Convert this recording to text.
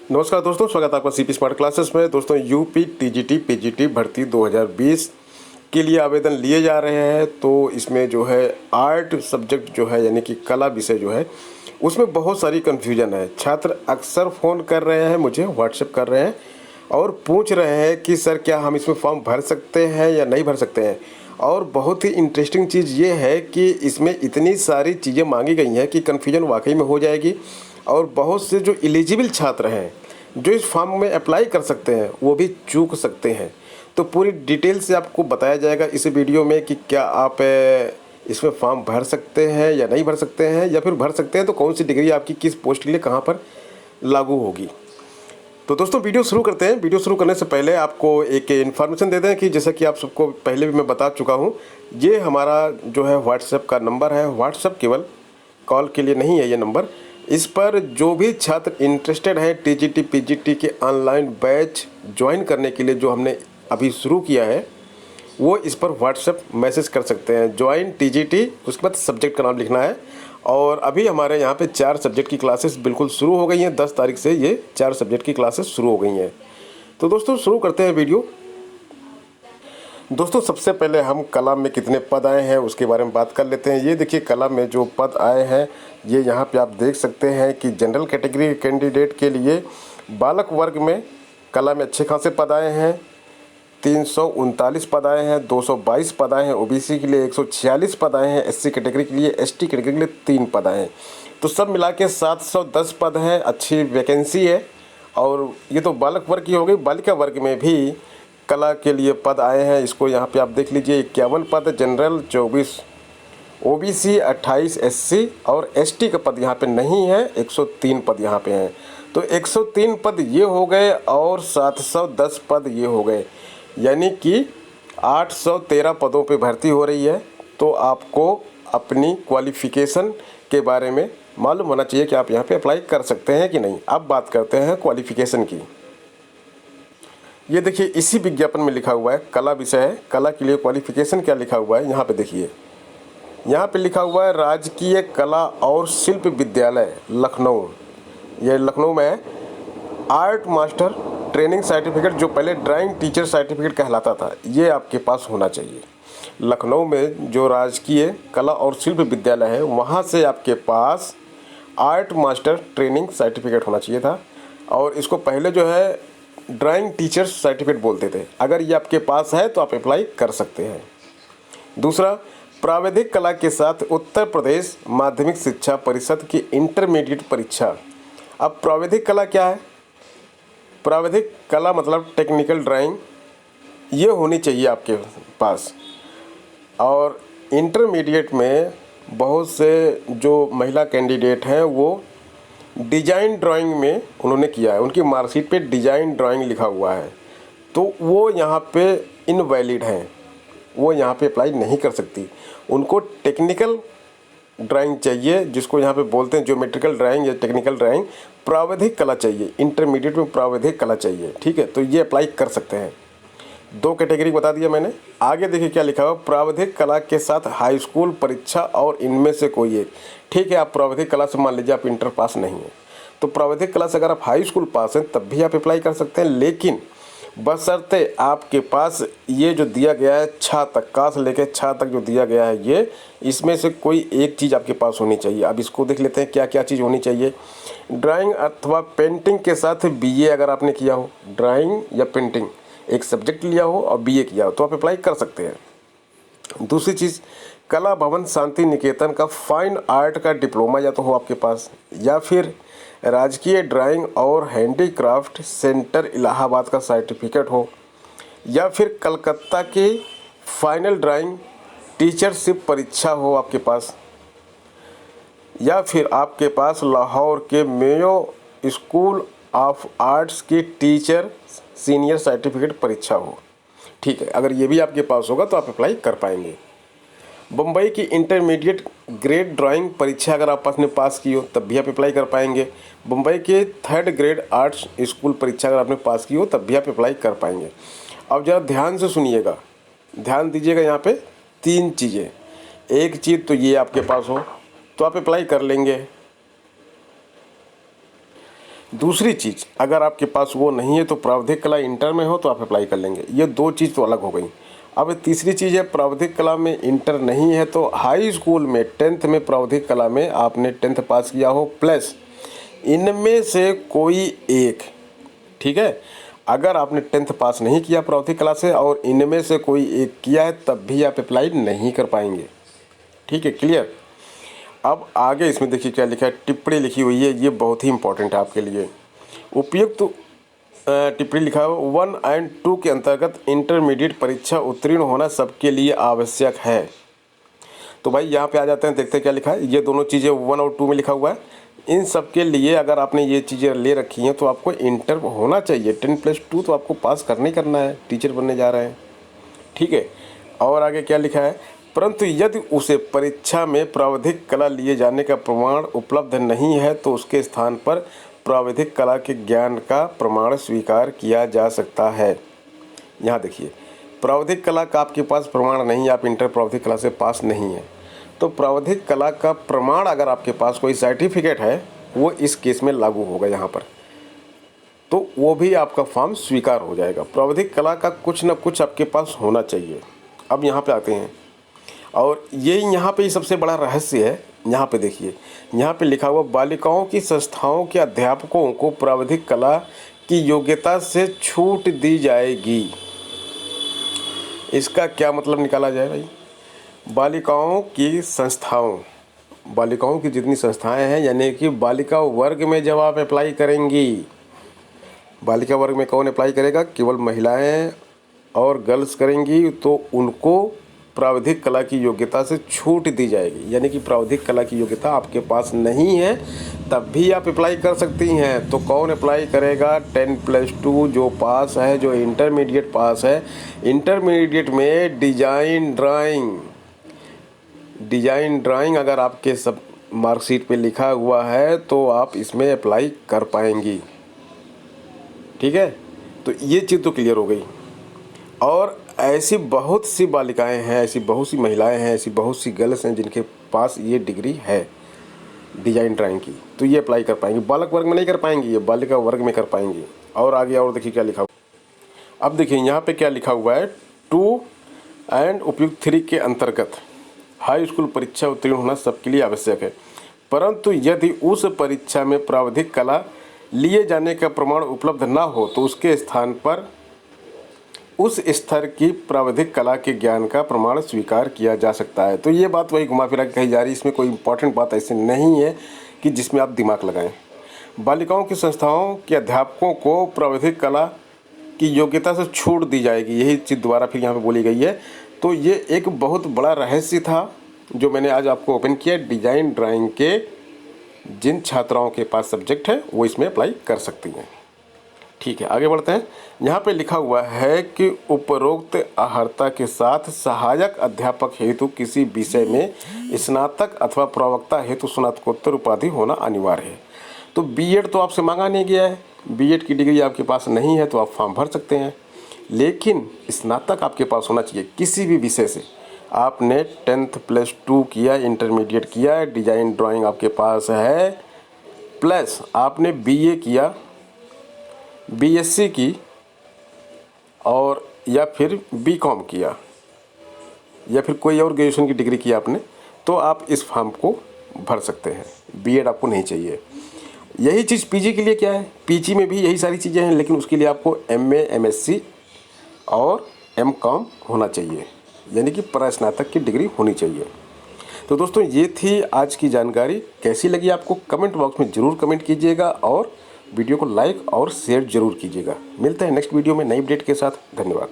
नमस्कार दोस्तों, स्वागत है आपका सीपी स्मार्ट क्लासेस में। दोस्तों, यूपी टीजीटी पीजीटी भर्ती 2020 के लिए आवेदन लिए जा रहे हैं। तो इसमें जो है आर्ट सब्जेक्ट जो है यानी कि कला विषय जो है उसमें बहुत सारी कन्फ्यूजन है। छात्र अक्सर फ़ोन कर रहे हैं, मुझे व्हाट्सएप कर रहे हैं और पूछ रहे हैं कि सर क्या हम इसमें फॉर्म भर सकते हैं या नहीं भर सकते हैं। और बहुत ही इंटरेस्टिंग चीज़ ये है कि इसमें इतनी सारी चीज़ें मांगी गई हैं कि कन्फ्यूजन वाकई में हो जाएगी। और बहुत से जो एलिजिबल छात्र हैं जो इस फॉर्म में अप्लाई कर सकते हैं वो भी चूक सकते हैं। तो पूरी डिटेल से आपको बताया जाएगा इस वीडियो में कि क्या आप इसमें फॉर्म भर सकते हैं या नहीं भर सकते हैं, या फिर भर सकते हैं तो कौन सी डिग्री आपकी किस पोस्ट के लिए कहाँ पर लागू होगी। तो दोस्तों, वीडियो शुरू करते हैं। वीडियो शुरू करने से पहले आपको एक इन्फॉर्मेशन दे दें कि जैसा कि आप सबको पहले भी मैं बता चुका हूँ, ये हमारा जो है व्हाट्सएप का नंबर है। व्हाट्सएप केवल कॉल के लिए नहीं है ये नंबर। इस पर जो भी छात्र इंटरेस्टेड हैं टीजीटी पीजीटी के ऑनलाइन बैच ज्वाइन करने के लिए जो हमने अभी शुरू किया है, वो इस पर व्हाट्सएप मैसेज कर सकते हैं। ज्वाइन टीजीटी, उसके बाद सब्जेक्ट का नाम लिखना है। और अभी हमारे यहाँ पे 4 सब्जेक्ट की क्लासेस बिल्कुल शुरू हो गई हैं। 10 तारीख से ये 4 सब्जेक्ट की क्लासेस शुरू हो गई हैं। तो दोस्तों, शुरू करते हैं वीडियो। दोस्तों, सबसे पहले हम कला में कितने पद आए हैं उसके बारे में बात कर लेते हैं। ये देखिए, कला में जो पद आए हैं ये यहाँ पे आप देख सकते हैं कि जनरल कैटेगरी कैंडिडेट के लिए बालक वर्ग में कला में अच्छे खासे पद आए हैं। 339 पद आए हैं, 222 पद आए हैं। ओबीसी के लिए 146 पद आए हैं। एससी कैटेगरी के लिए, एसटी कैटेगरी के लिए 3 पद आए हैं। तो सब मिला के 710 पद हैं। अच्छी वैकेंसी है। और ये तो बालक वर्ग की हो गई। बालिका वर्ग में भी कला के लिए पद आए हैं। इसको यहाँ पे आप देख लीजिए, 51 पद जनरल, 24 ओबीसी, 28 एससी और एसटी का पद यहाँ पे नहीं है। 103 पद यहाँ पे हैं। तो 103 पद ये हो गए और 710 पद ये हो गए, यानी कि 813 पदों पे भर्ती हो रही है। तो आपको अपनी क्वालिफ़िकेशन के बारे में मालूम होना चाहिए कि आप यहाँ पे अप्लाई कर सकते हैं कि नहीं। अब बात करते हैं क्वालिफ़िकेशन की। ये देखिए, इसी विज्ञापन में लिखा हुआ है कला विषय है। कला के लिए क्वालिफ़िकेशन क्या लिखा हुआ है यहाँ पे देखिए। यहाँ पे लिखा हुआ है राजकीय कला और शिल्प विद्यालय लखनऊ। ये लखनऊ में है। आर्ट मास्टर ट्रेनिंग सर्टिफिकेट, जो पहले ड्राइंग टीचर सर्टिफिकेट कहलाता था, ये आपके पास होना चाहिए। लखनऊ में जो राजकीय कला और शिल्प विद्यालय है वहाँ से आपके पास आर्ट मास्टर ट्रेनिंग सर्टिफिकेट होना चाहिए था। और इसको पहले जो है ड्राइंग टीचर सर्टिफिकेट बोलते थे। अगर ये आपके पास है तो आप अप्लाई कर सकते हैं। दूसरा, प्राविधिक कला के साथ उत्तर प्रदेश माध्यमिक शिक्षा परिषद की इंटरमीडिएट परीक्षा। अब प्राविधिक कला क्या है? प्राविधिक कला मतलब टेक्निकल ड्राइंग, ये होनी चाहिए आपके पास। और इंटरमीडिएट में बहुत से जो महिला कैंडिडेट हैं वो डिजाइन ड्राइंग में उन्होंने किया है। उनकी मार्कशीट पे डिजाइन ड्राइंग लिखा हुआ है, तो वो यहाँ पे इनवैलिड हैं। वो यहाँ पे अप्लाई नहीं कर सकती। उनको टेक्निकल ड्राइंग चाहिए, जिसको यहाँ पे बोलते हैं ज्योमेट्रिकल ड्राइंग या टेक्निकल ड्राइंग। प्राविधिक कला चाहिए, इंटरमीडिएट में प्राविधिक कला चाहिए, ठीक है। तो ये अप्लाई कर सकते हैं। 2 कैटेगरी बता दिया मैंने। आगे देखिए क्या लिखा हुआ, प्राविधिक कला के साथ हाई स्कूल परीक्षा और इनमें से कोई एक। ठीक है, आप प्राविधिक कला से मान लीजिए आप इंटर पास नहीं है, तो प्राविधिक कला से अगर आप हाई स्कूल पास हैं तब भी आप अप्लाई कर सकते हैं। लेकिन बशर्ते आपके पास ये जो दिया गया है छा तक, का से लेकर छा तक जो दिया गया है, ये इसमें से कोई एक चीज़ आपके पास होनी चाहिए। अब इसको देख लेते हैं क्या क्या चीज़ होनी चाहिए। ड्राइंग अथवा पेंटिंग के साथ बीए अगर आपने किया हो, ड्राइंग या पेंटिंग एक सब्जेक्ट लिया हो और बीए किया हो तो आप अप्लाई कर सकते हैं। दूसरी चीज़, कला भवन शांति निकेतन का फाइन आर्ट का डिप्लोमा या तो हो आपके पास, या फिर राजकीय ड्राइंग और हैंडीक्राफ्ट सेंटर इलाहाबाद का सर्टिफिकेट हो, या फिर कलकत्ता के फाइनल ड्राइंग टीचरशिप परीक्षा हो आपके पास, या फिर आपके पास लाहौर के मेयो स्कूल ऑफ आर्ट्स की टीचर सीनियर सर्टिफिकेट परीक्षा हो। ठीक है, अगर ये भी आपके पास होगा तो आप अप्लाई कर पाएंगे। बम्बई की इंटरमीडिएट ग्रेड ड्राइंग परीक्षा अगर आप आपने पास की हो तब भी आप अप्लाई कर पाएंगे। बम्बई के 3rd ग्रेड आर्ट्स स्कूल परीक्षा अगर आपने पास की हो तब भी आप अप्लाई कर पाएंगे। अब ज़रा ध्यान से सुनिएगा, ध्यान दीजिएगा। यहाँ पे 3 चीज़ें। एक चीज़ तो ये आपके पास हो तो आप अप्लाई कर लेंगे। दूसरी चीज़, अगर आपके पास वो नहीं है तो प्रावधिक कला इंटर में हो तो आप अप्लाई कर लेंगे। ये 2 चीज़ तो अलग हो गई। अब तीसरी चीज़ है, प्रावधिक कला में इंटर नहीं है तो हाई स्कूल में 10th में प्रावधिक कला में आपने 10th पास किया हो, प्लस इनमें से कोई एक, ठीक है। अगर आपने 10th पास नहीं किया प्रावधिक कला से और इनमें से कोई एक किया है, तब भी आप अप्लाई नहीं कर पाएंगे, ठीक है, क्लियर। अब आगे इसमें देखिए क्या लिखा है, टिप्पणी लिखी हुई है, ये बहुत ही इंपॉर्टेंट है आपके लिए। उपयुक्त टिप्पणी लिखा है 1 और 2 के अंतर्गत इंटरमीडिएट परीक्षा उत्तीर्ण होना सबके लिए आवश्यक है। तो भाई यहाँ पे आ जाते हैं, देखते हैं क्या लिखा है। ये दोनों चीज़ें 1 और 2 में लिखा हुआ है, इन सब के लिए अगर आपने ये चीज़ें ले रखी हैं तो आपको इंटर होना चाहिए। 10+2 तो आपको पास करना ही करना है, टीचर बनने जा रहे हैं, ठीक है। और आगे क्या लिखा है, परंतु यदि उसे परीक्षा में प्रावधिक कला लिए जाने का प्रमाण उपलब्ध नहीं है तो उसके स्थान पर प्रावधिक कला के ज्ञान का प्रमाण स्वीकार किया जा सकता है। यहाँ देखिए, प्रावधिक कला का आपके पास प्रमाण नहीं, आप इंटर प्रावधिक कला से पास नहीं है, तो प्रावधिक कला का प्रमाण अगर आपके पास कोई सर्टिफिकेट है वो इस केस में लागू होगा यहाँ पर, तो वो भी आपका फॉर्म स्वीकार हो जाएगा। प्रावधिक कला का कुछ ना कुछ आपके पास होना चाहिए। अब यहाँ पे आते हैं, और यही यहाँ पे सबसे बड़ा रहस्य है। यहाँ पे देखिए, यहाँ पे लिखा हुआ बालिकाओं की संस्थाओं के अध्यापकों को प्रावधिक कला की योग्यता से छूट दी जाएगी। इसका क्या मतलब निकाला जाए भाई, बालिकाओं की संस्थाओं, बालिकाओं की जितनी संस्थाएं हैं, यानी कि बालिका वर्ग में जब आप अप्लाई करेंगी, बालिका वर्ग में कौन अप्लाई करेगा, केवल महिलाएं और गर्ल्स करेंगी, तो उनको प्रावधिक कला की योग्यता से छूट दी जाएगी। यानी कि प्रावधिक कला की योग्यता आपके पास नहीं है तब भी आप अप्लाई कर सकती हैं। तो कौन अप्लाई करेगा, 10+2 जो पास है, जो इंटरमीडिएट पास है। इंटरमीडिएट में डिजाइन ड्राइंग अगर आपके सब मार्कशीट पे लिखा हुआ है तो आप इसमें अप्लाई कर पाएंगी, ठीक है। तो ये चीज़ तो क्लियर हो गई। और ऐसी बहुत सी बालिकाएं हैं, ऐसी बहुत सी महिलाएं हैं, ऐसी बहुत सी गर्ल्स हैं जिनके पास ये डिग्री है डिजाइन ड्राइंग की, तो ये अप्लाई कर पाएंगी। बालक वर्ग में नहीं कर पाएंगी, ये बालिका वर्ग में कर पाएंगी। और आगे और देखिए क्या लिखा हुआ। अब देखिए यहाँ पे क्या लिखा हुआ है, 2 और उपयुक्त 3 के अंतर्गत हाई स्कूल परीक्षा उत्तीर्ण होना सबके लिए आवश्यक है, परंतु यदि उस परीक्षा में प्रावधिक कला लिए जाने का प्रमाण उपलब्ध ना हो तो उसके स्थान पर उस स्तर की प्रावधिक कला के ज्ञान का प्रमाण स्वीकार किया जा सकता है। तो ये बात वही घुमा फिरा के कही जा रही है, इसमें कोई इंपॉर्टेंट बात ऐसी नहीं है कि जिसमें आप दिमाग लगाएं। बालिकाओं की संस्थाओं के अध्यापकों को प्रावधिक कला की योग्यता से छूट दी जाएगी, यही चीज़ दोबारा फिर यहाँ पे बोली गई है। तो ये एक बहुत बड़ा रहस्य था जो मैंने आज आपको ओपन किया। डिजाइन ड्राइंग के जिन छात्राओं के पास सब्जेक्ट है वो इसमें अप्लाई कर सकती हैं, ठीक है। आगे बढ़ते हैं। यहाँ पे लिखा हुआ है कि उपरोक्त अर्हता के साथ सहायक अध्यापक हेतु किसी विषय में स्नातक अथवा प्रवक्ता हेतु स्नातकोत्तर उपाधि होना अनिवार्य है। तो बीएड तो आपसे मांगा नहीं गया है, बीएड की डिग्री आपके पास नहीं है तो आप फॉर्म भर सकते हैं, लेकिन स्नातक आपके पास होना चाहिए किसी भी विषय से। आपने 10+2 किया, इंटरमीडिएट किया, डिजाइन ड्राइंग आपके पास है, प्लस आपने बीए किया, बीएससी की, और या फिर बीकॉम किया, या फिर कोई और ग्रेजुएशन की डिग्री की आपने, तो आप इस फॉर्म को भर सकते हैं। बीएड आपको नहीं चाहिए। यही चीज़ पीजी के लिए क्या है, पीजी में भी यही सारी चीज़ें हैं, लेकिन उसके लिए आपको एमए, एमएससी और एमकॉम होना चाहिए, यानी कि स्नातक की डिग्री होनी चाहिए। तो दोस्तों ये थी आज की जानकारी। कैसी लगी आपको कमेंट बॉक्स में ज़रूर कमेंट कीजिएगा और वीडियो को लाइक और शेयर जरूर कीजिएगा। मिलते हैं नेक्स्ट वीडियो में नई अपडेट के साथ। धन्यवाद।